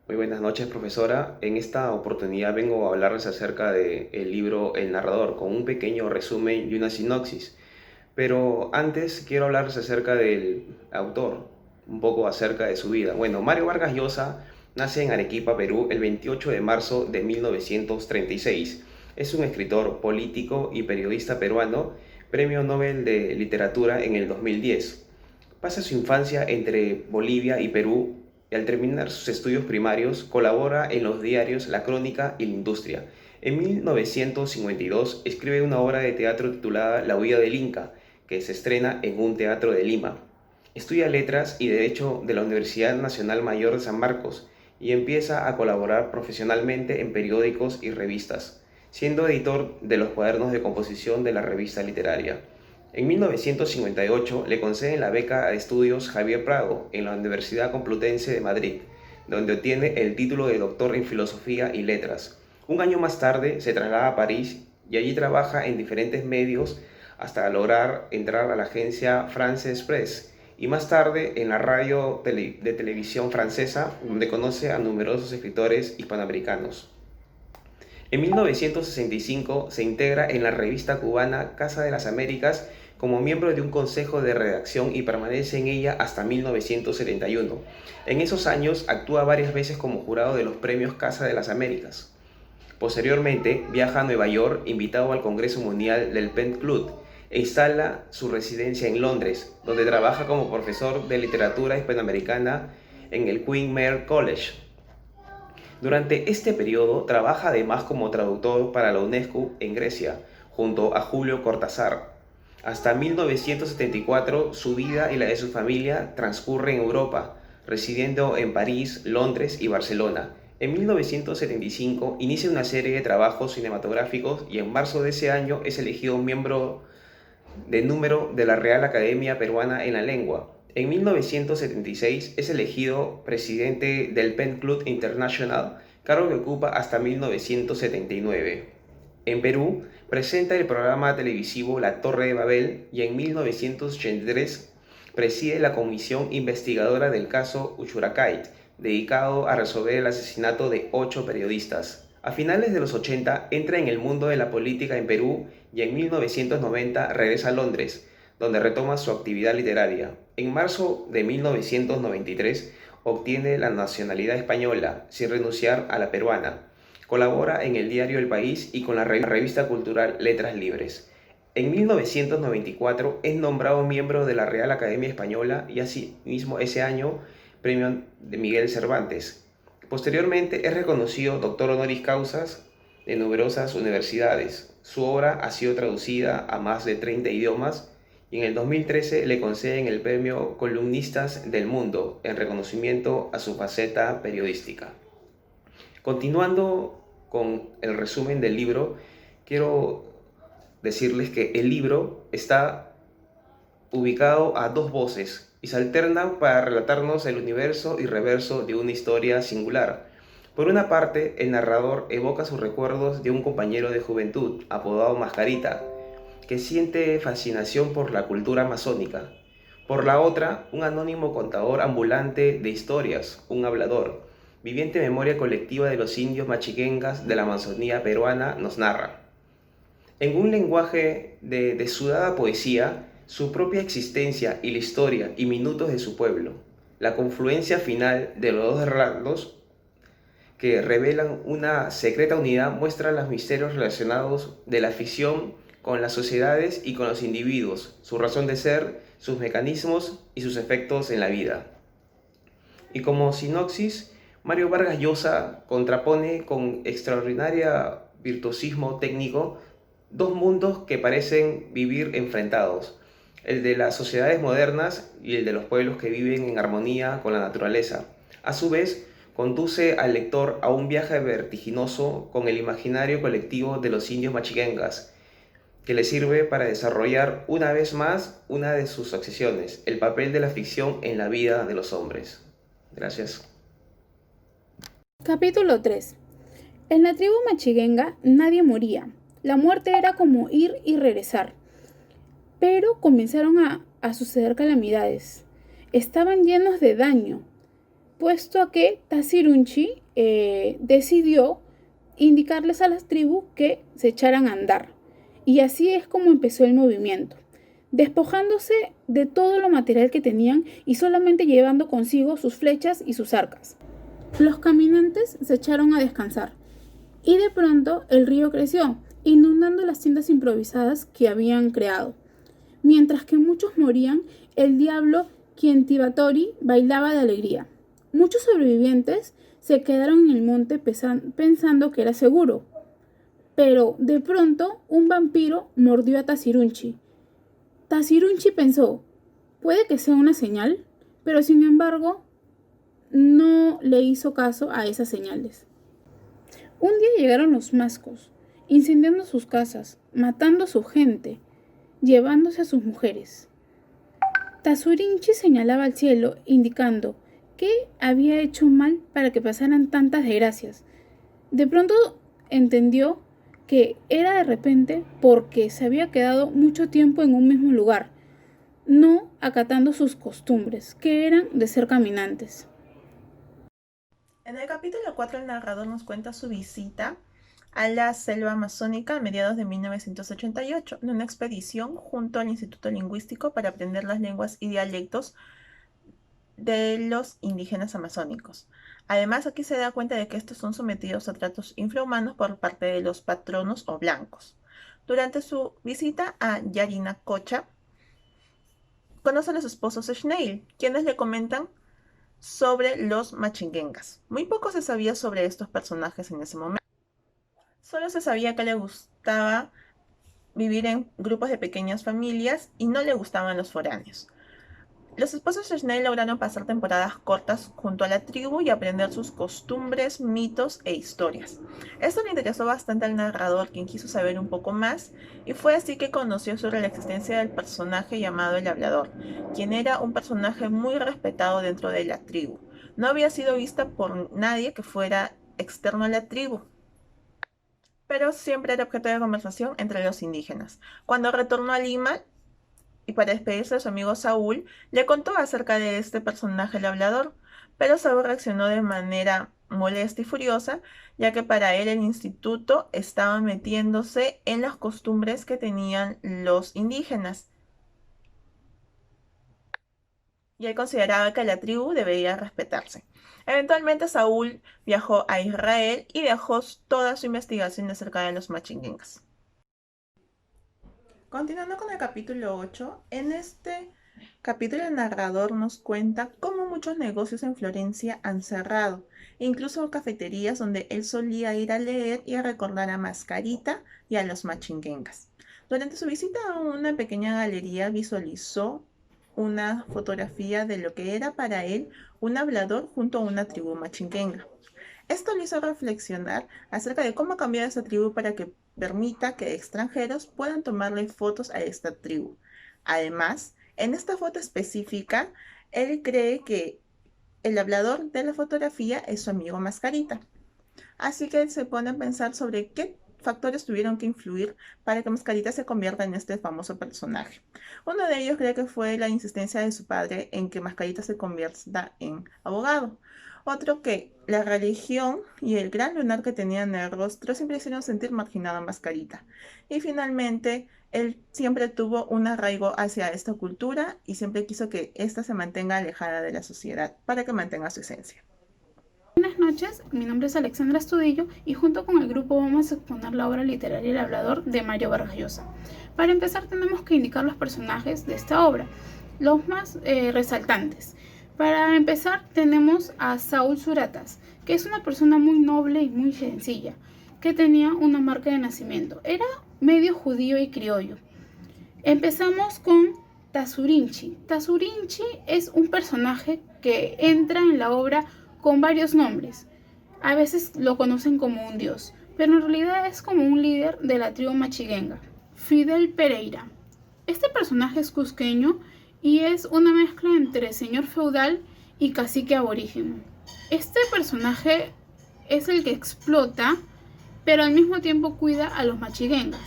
Muy buenas noches, profesora. En esta oportunidad vengo a hablarles acerca del libro El Narrador, con un pequeño resumen y una sinopsis. Pero antes quiero hablarles acerca del autor, un poco acerca de su vida. Bueno, Mario Vargas Llosa nace en Arequipa, Perú, el 28 de marzo de 1936. Es un escritor, político y periodista peruano, Premio Nobel de Literatura en el 2010. Pasa su infancia entre Bolivia y Perú y al terminar sus estudios primarios colabora en los diarios La Crónica y La Industria. En 1952 escribe una obra de teatro titulada La huida del Inca, que se estrena en un teatro de Lima. Estudia Letras y Derecho de la Universidad Nacional Mayor de San Marcos y empieza a colaborar profesionalmente en periódicos y revistas, siendo editor de los cuadernos de composición de la revista literaria. En 1958 le conceden la beca de estudios Javier Prado en la Universidad Complutense de Madrid, donde obtiene el título de doctor en Filosofía y Letras. Un año más tarde se traslada a París y allí trabaja en diferentes medios hasta lograr entrar a la agencia France Press y más tarde en la radio de televisión francesa, donde conoce a numerosos escritores hispanoamericanos. En 1965 se integra en la revista cubana Casa de las Américas como miembro de un consejo de redacción y permanece en ella hasta 1971. En esos años actúa varias veces como jurado de los premios Casa de las Américas. Posteriormente viaja a Nueva York invitado al Congreso Mundial del Pen Club e instala su residencia en Londres, donde trabaja como profesor de literatura hispanoamericana en el Queen Mary College. Durante este periodo trabaja además como traductor para la UNESCO en Grecia, junto a Julio Cortázar. Hasta 1974 su vida y la de su familia transcurre en Europa, residiendo en París, Londres y Barcelona. En 1975 inicia una serie de trabajos cinematográficos y en marzo de ese año es elegido miembro de número de la Real Academia Peruana en la Lengua. En 1976 es elegido presidente del Pen Club International, cargo que ocupa hasta 1979. En Perú presenta el programa televisivo La Torre de Babel y en 1983 preside la comisión investigadora del caso Uchucchacay, dedicado a resolver el asesinato de 8 periodistas. A finales de los 80 entra en el mundo de la política en Perú y en 1990 regresa a Londres, donde retoma su actividad literaria. En marzo de 1993 obtiene la nacionalidad española, sin renunciar a la peruana. Colabora en el diario El País y con la revista cultural Letras Libres. En 1994 es nombrado miembro de la Real Academia Española y asimismo ese año Premio de Miguel Cervantes. Posteriormente es reconocido doctor honoris causa de numerosas universidades. Su obra ha sido traducida a más de 30 idiomas y en el 2013 le conceden el premio Columnistas del Mundo en reconocimiento a su faceta periodística. Continuando con el resumen del libro, quiero decirles que el libro está ubicado a dos voces y se alternan para relatarnos el universo y reverso de una historia singular. Por una parte, el narrador evoca sus recuerdos de un compañero de juventud, apodado Mascarita, que siente fascinación por la cultura amazónica. Por la otra, un anónimo contador ambulante de historias, un hablador, viviente memoria colectiva de los indios machiquengas de la Amazonía peruana, nos narra. En un lenguaje de desudada poesía, su propia existencia y la historia y minutos de su pueblo. La confluencia final de los dos relatos que revelan una secreta unidad muestra los misterios relacionados de la ficción con las sociedades y con los individuos, su razón de ser, sus mecanismos y sus efectos en la vida. Y como sinopsis, Mario Vargas Llosa contrapone con extraordinario virtuosismo técnico dos mundos que parecen vivir enfrentados, el de las sociedades modernas y el de los pueblos que viven en armonía con la naturaleza. A su vez, conduce al lector a un viaje vertiginoso con el imaginario colectivo de los indios machiquengas, que le sirve para desarrollar una vez más una de sus obsesiones, el papel de la ficción en la vida de los hombres. Gracias. Capítulo 3. En la tribu machiguenga nadie moría. La muerte era como ir y regresar. Pero comenzaron a suceder calamidades. Estaban llenos de daño. puesto a que Tazirunchi decidió indicarles a las tribus que se echaran a andar. Y así es como empezó el movimiento, despojándose de todo lo material que tenían y solamente llevando consigo sus flechas y sus arcas. Los caminantes se echaron a descansar y de pronto el río creció, inundando las tiendas improvisadas que habían creado. Mientras que muchos morían, el diablo Kientibatori bailaba de alegría. Muchos sobrevivientes se quedaron en el monte pensando que era seguro. Pero de pronto un vampiro mordió a Tazirunchi. Tazirunchi pensó, puede que sea una señal, pero sin embargo no le hizo caso a esas señales. Un día llegaron los mascos, incendiando sus casas, matando a su gente, llevándose a sus mujeres. Tazirunchi señalaba al cielo, indicando qué había hecho mal para que pasaran tantas desgracias. De pronto entendió que era de repente porque se había quedado mucho tiempo en un mismo lugar, no acatando sus costumbres, que eran de ser caminantes. En el capítulo 4 el narrador nos cuenta su visita a la selva amazónica a mediados de 1988, en una expedición junto al Instituto Lingüístico para aprender las lenguas y dialectos de los indígenas amazónicos. Además, aquí se da cuenta de que estos son sometidos a tratos infrahumanos por parte de los patronos o blancos. Durante su visita a Yarinacocha, conoce a los esposos Schneil, quienes le comentan sobre los machinguengas. Muy poco se sabía sobre estos personajes en ese momento. Solo se sabía que le gustaba vivir en grupos de pequeñas familias y no le gustaban los foráneos. Los esposos de Schnell lograron pasar temporadas cortas junto a la tribu y aprender sus costumbres, mitos e historias. Esto le interesó bastante al narrador, quien quiso saber un poco más, y fue así que conoció sobre la existencia del personaje llamado el Hablador, quien era un personaje muy respetado dentro de la tribu. No había sido vista por nadie que fuera externo a la tribu, pero siempre era objeto de conversación entre los indígenas. Cuando retornó a Lima, y para despedirse de su amigo Saúl, le contó acerca de este personaje, el Hablador, pero Saúl reaccionó de manera molesta y furiosa, ya que para él el instituto estaba metiéndose en las costumbres que tenían los indígenas, y él consideraba que la tribu debería respetarse. Eventualmente Saúl viajó a Israel y dejó toda su investigación acerca de los machinguengas. Continuando con el capítulo 8, en este capítulo el narrador nos cuenta cómo muchos negocios en Florencia han cerrado, incluso cafeterías donde él solía ir a leer y a recordar a Mascarita y a los machinguengas. Durante su visita a una pequeña galería visualizó una fotografía de lo que era para él un hablador junto a una tribu machinguenga. Esto le hizo reflexionar acerca de cómo ha cambiado esa tribu para que permita que extranjeros puedan tomarle fotos a esta tribu. Además, en esta foto específica, él cree que el hablador de la fotografía es su amigo Mascarita. Así que él se pone a pensar sobre qué factores tuvieron que influir para que Mascarita se convierta en este famoso personaje. Uno de ellos cree que fue la insistencia de su padre en que Mascarita se convierta en abogado. Otro que la religión y el gran lunar que tenía en el rostro siempre hicieron sentir marginado a Mascarita. Y finalmente, él siempre tuvo un arraigo hacia esta cultura y siempre quiso que ésta se mantenga alejada de la sociedad para que mantenga su esencia. Buenas noches, mi nombre es Alexandra Estudillo y junto con el grupo vamos a exponer la obra literaria El Hablador de Mario Vargas Llosa. Para empezar tenemos que indicar los personajes de esta obra, los más resaltantes. Para empezar tenemos a Saúl Suratas, que es una persona muy noble y muy sencilla, que tenía una marca de nacimiento. Era medio judío y criollo. Empezamos con Tazirunchi. Tazirunchi es un personaje que entra en la obra con varios nombres. A veces lo conocen como un dios, pero en realidad es como un líder de la tribu machinguenga. Fidel Pereira. Este personaje es cusqueño y es una mezcla entre señor feudal y cacique aborigen. Este personaje es el que explota, pero al mismo tiempo cuida a los machinguengas.